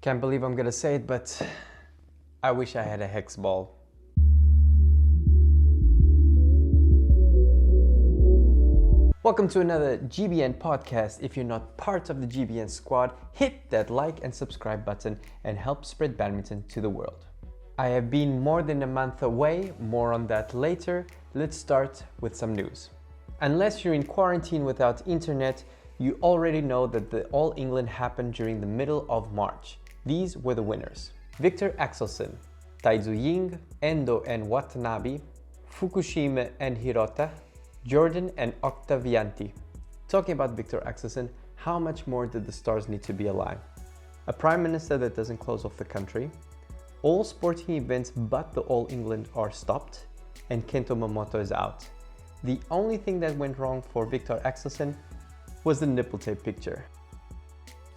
Can't believe I'm gonna say it, but I wish I had a hex ball. Welcome to another GBN podcast. If you're not part of the GBN squad, hit that like and subscribe button and help spread badminton to the world. I have been more than a month away, more on that later. Let's start with some news. Unless you're in quarantine without internet, you already know that the AllEngland happened during the middle of March. These were the winners: Victor Axelsen, Taizu Ying, Endo and Watanabe, Fukushima and Hirota, Jordan and Octavianti. Talking about Victor Axelsen, how much more did the stars need to be aligned? A prime minister that doesn't close off the country, all sporting events but the AllEngland are stopped, and Kento Momoto is out. The only thing that went wrong for Victor Axelsen was the nipple tape picture.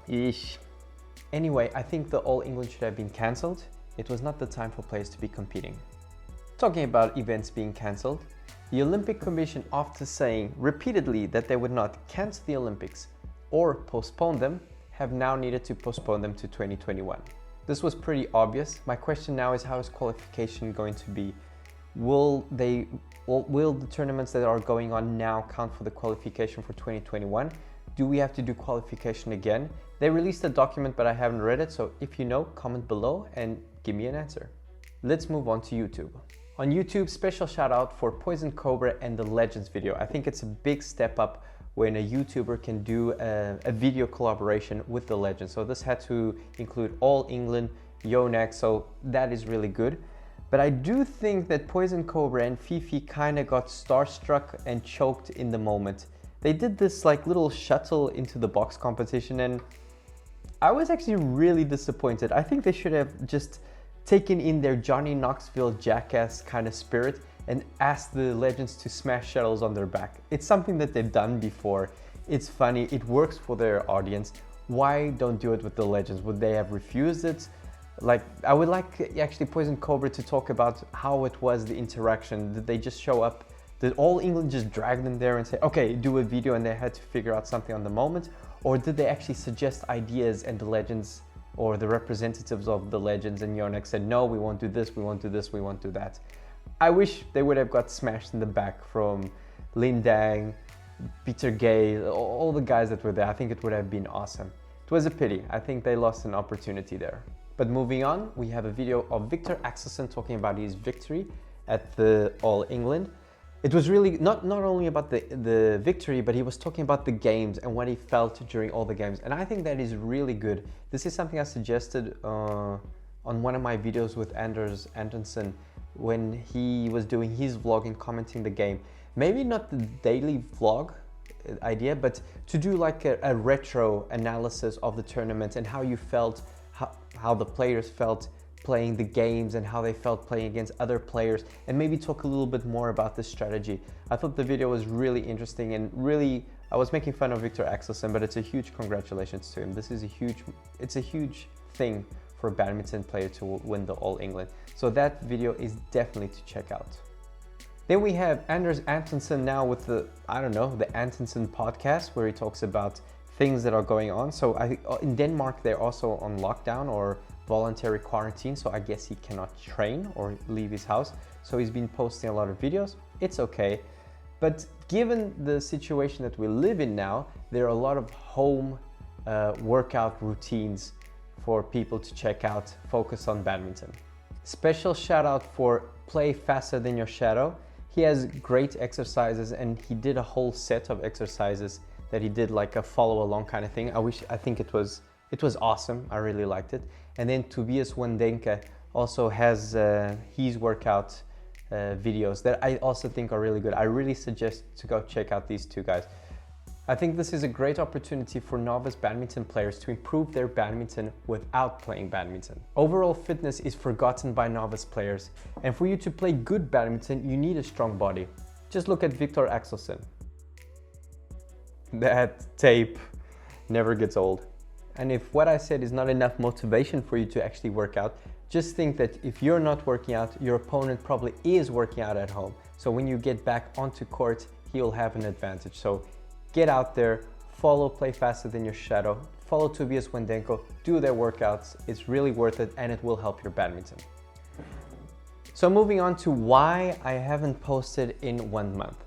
Yeesh. Anyway, I think the AllEngland should have been cancelled. It was not the time for players to be competing. Talking about events being cancelled, the Olympic Commission, after saying repeatedly that they would not cancel the Olympics or postpone them, have now needed to postpone them to 2021. This was pretty obvious. My question now is, how is qualification going to be? Will the tournaments that are going on now count for the qualification for 2021? Do we have to do qualification again? They released a document, but I haven't read it, so if you know, comment below and give me an answer. Let's move on to YouTube. On YouTube, special shout out for Poison Cobra and the Legends video. I think it's a big step up when a YouTuber can do a video collaboration with the Legends. So this had to include AllEngland, Yong, so that is really good. But I do think that Poison Cobra and Fifi kind of got starstruck and choked in the moment. They did this like little shuttle into the box competition and I was actually really disappointed. I think they should have just taken in their Johnny Knoxville jackass kind of spirit and asked the Legends to smash shuttles on their back. It's something that they've done before. It's funny, it works for their audience. Why don't do it with the Legends? Would they have refused it? Like, I would like actually Poison Cobra to talk about how it was, the interaction. Did they just show up? Did AllEngland just drag them there and say, okay, do a video, and they had to figure out something on the moment? Or did they actually suggest ideas and the Legends or the representatives of the Legends and Yonex said, no, we won't do this, we won't do this, we won't do that? I wish they would have got smashed in the back from Lin Dang, Peter Gay, all the guys that were there. I think it would have been awesome. It was a pity. I think they lost an opportunity there. But moving on, we have a video of Victor Axelsen talking about his victory at the AllEngland. It was really not only about the victory, but he was talking about the games and what he felt during all the games. And I think that is really good. This is something I suggested on one of my videos with Anders Andersen when he was doing his vlog and commenting the game. Maybe not the daily vlog idea, but to do like a retro analysis of the tournament and how you felt, how the players felt playing the games and how they felt playing against other players, and maybe talk a little bit more about the strategy. I thought the video was really interesting and really, I was making fun of Victor Axelsen, but it's a huge congratulations to him. This is it's a huge thing for a badminton player to win the AllEngland. So that video is definitely to check out. Then we have Anders Antonsen now with the Antonsen podcast, where he talks about things that are going on. So in Denmark, they're also on lockdown or voluntary quarantine, so I guess he cannot train or leave his house. So he's been posting a lot of videos. It's okay. But given the situation that we live in now, there are a lot of home workout routines for people to check out, focus on badminton. Special shout out for Play Faster Than Your Shadow. He has great exercises and he did a whole set of exercises that he did like a follow along kind of thing. I think it was awesome. I really liked it. And then Tobias Wendenke also has his workout videos that I also think are really good. I really suggest to go check out these two guys. I think this is a great opportunity for novice badminton players to improve their badminton without playing badminton. Overall fitness is forgotten by novice players, and for you to play good badminton, you need a strong body. Just look at Victor Axelsen. That tape never gets old. And if what I said is not enough motivation for you to actually work out, just think that if you're not working out, your opponent probably is working out at home. So when you get back onto court, he'll have an advantage. So get out there, follow Play Faster Than Your Shadow, follow Tobias Wendenko, do their workouts. It's really worth it and it will help your badminton. So moving on to why I haven't posted in 1 month.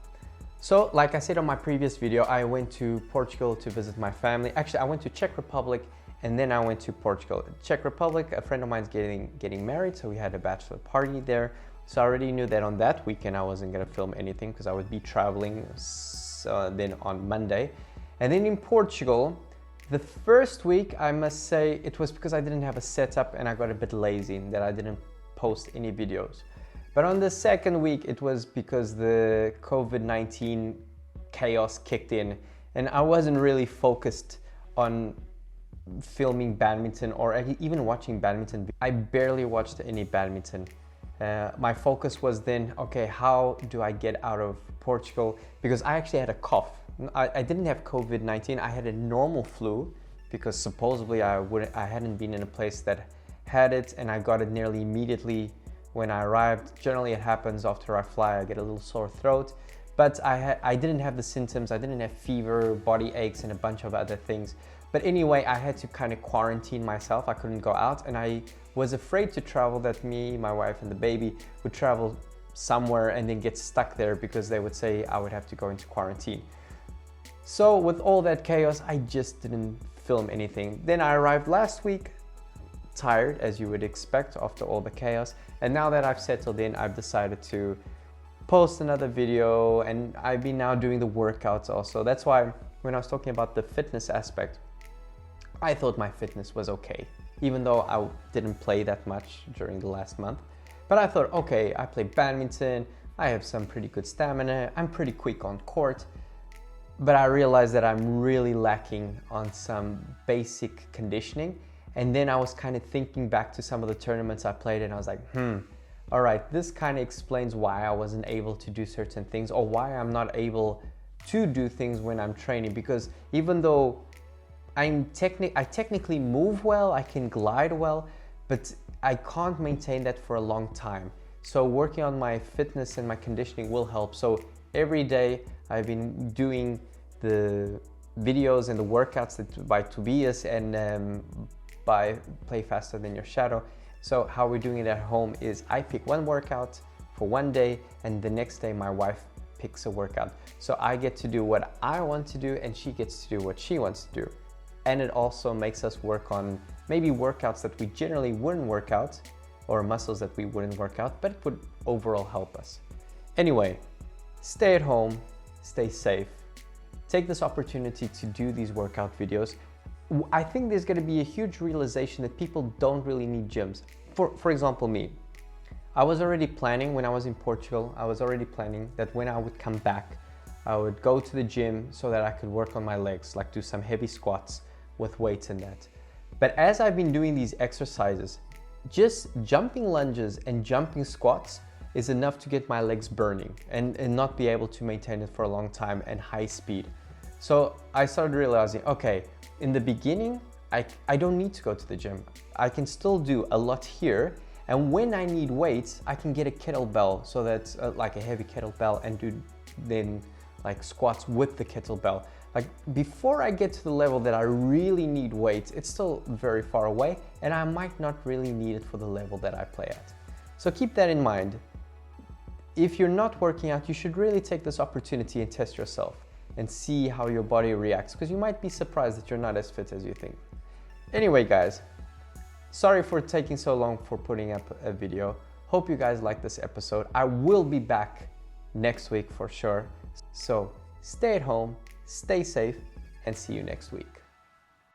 So like I said on my previous video, I went to Portugal to visit my family. Actually, I went to Czech Republic and then I went to Portugal. Czech Republic, a friend of mine's getting married, so we had a bachelor party there. So I already knew that on that weekend I wasn't gonna film anything because I would be traveling then on Monday. And then in Portugal, the first week, I must say, it was because I didn't have a setup and I got a bit lazy that I didn't post any videos. But on the second week, it was because the COVID-19 chaos kicked in and I wasn't really focused on filming badminton or even watching badminton. I barely watched any badminton. My focus was then, okay, how do I get out of Portugal? Because I actually had a cough. I didn't have COVID-19, I had a normal flu because supposedly I hadn't been in a place that had it and I got it nearly immediately when I arrived. Generally it happens after I fly, I get a little sore throat, but I didn't have the symptoms, I didn't have fever, body aches and a bunch of other things. But anyway, I had to kind of quarantine myself, I couldn't go out and I was afraid to travel, that me, my wife and the baby would travel somewhere and then get stuck there because they would say I would have to go into quarantine. So with all that chaos, I just didn't film anything. Then I arrived last week, tired as you would expect after all the chaos. And now that I've settled in, I've decided to post another video and I've been now doing the workouts also. That's why when I was talking about the fitness aspect, I thought my fitness was okay, even though I didn't play that much during the last month. But I thought, okay, I play badminton, I have some pretty good stamina, I'm pretty quick on court. But I realized that I'm really lacking on some basic conditioning. And then I was kind of thinking back to some of the tournaments I played and I was like, all right, this kind of explains why I wasn't able to do certain things or why I'm not able to do things when I'm training. Because even though I technically move well, I can glide well, but I can't maintain that for a long time. So working on my fitness and my conditioning will help. So every day I've been doing the videos and the workouts by Tobias and by Play Faster Than Your Shadow. So how we're doing it at home is I pick one workout for one day and the next day my wife picks a workout. So I get to do what I want to do and she gets to do what she wants to do. And it also makes us work on maybe workouts that we generally wouldn't work out or muscles that we wouldn't work out, but it would overall help us. Anyway, stay at home, stay safe. Take this opportunity to do these workout videos. I think there's going to be a huge realization that people don't really need gyms. For example, me. I was already planning when I was in Portugal, I was already planning that when I would come back, I would go to the gym so that I could work on my legs, like do some heavy squats with weights and that. But as I've been doing these exercises, just jumping lunges and jumping squats is enough to get my legs burning and not be able to maintain it for a long time and high speed. So I started realizing, okay, in the beginning, I don't need to go to the gym. I can still do a lot here. And when I need weights, I can get a kettlebell, so that's like a heavy kettlebell, and do then like squats with the kettlebell. Like before I get to the level that I really need weights, it's still very far away and I might not really need it for the level that I play at. So keep that in mind. If you're not working out, you should really take this opportunity and test yourself and see how your body reacts, because you might be surprised that you're not as fit as you think. Anyway, guys, sorry for taking so long for putting up a video. Hope you guys like this episode. I will be back next week for sure. So stay at home, stay safe, and see you next week.